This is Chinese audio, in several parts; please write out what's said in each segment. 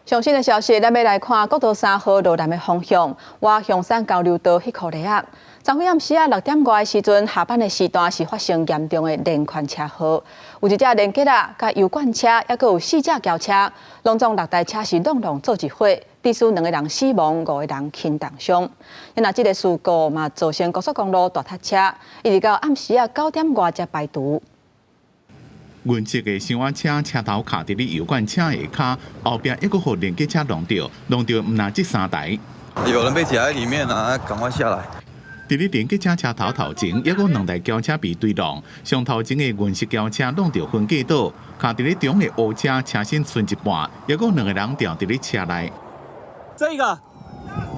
上新的消息，咱要来看国道3号路南的方向，往象山交流道迄块地啊。昨昏暗时6点外的时阵，下班的时段是发生严重的连环车祸，有一只连结啊，甲油罐车，还佫有4只轿车，拢总6台车是拢做一伙，致使2个人死亡，5个人轻重伤。那这个事故嘛，造成高速公路大塞车，一直到暗时9点外才排除。 阮这个箱仔车车头卡伫咧油罐车下骹，后边一个互连接车弄到毋若这3台。有人被夹在里面啊，赶快下来！伫咧连接车车头头前，一个2台轿车被对撞，上头前的运色轿车弄到分隔岛，卡伫咧中的乌车车身剩一半，一个2个人掉伫咧车内。这个。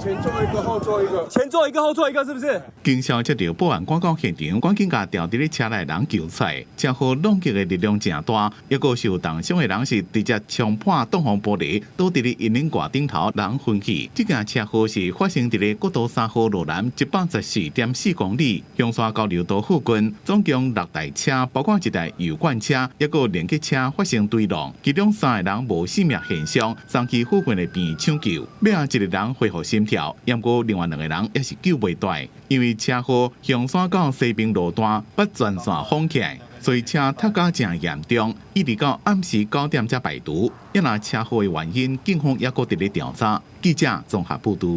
前座一个，后座一个，前座一个，后座一个，是不是？警消接到报案赶到现场，赶紧甲掉伫咧车内人救出来。车祸弄击的力量真大，一个受重伤的人是直接冲破挡风玻璃，倒伫咧引领挂顶头，人昏去。这件车祸是发生伫咧国道3号路南114.4公里，香山交流道附近，总共6台车，包括1台油罐车，一个连接车发生对撞，其中3个人无性命现象，送去附近的病院抢救。尾啊1个人恢复心跳。 不过，另外2个人也是救袂大，因为车祸香山到西滨路段把全线封起来，所以车塌甲真严重，一直到暗时9点才排除。一那车祸的原因，警方也搁伫咧调查。记者综合报道。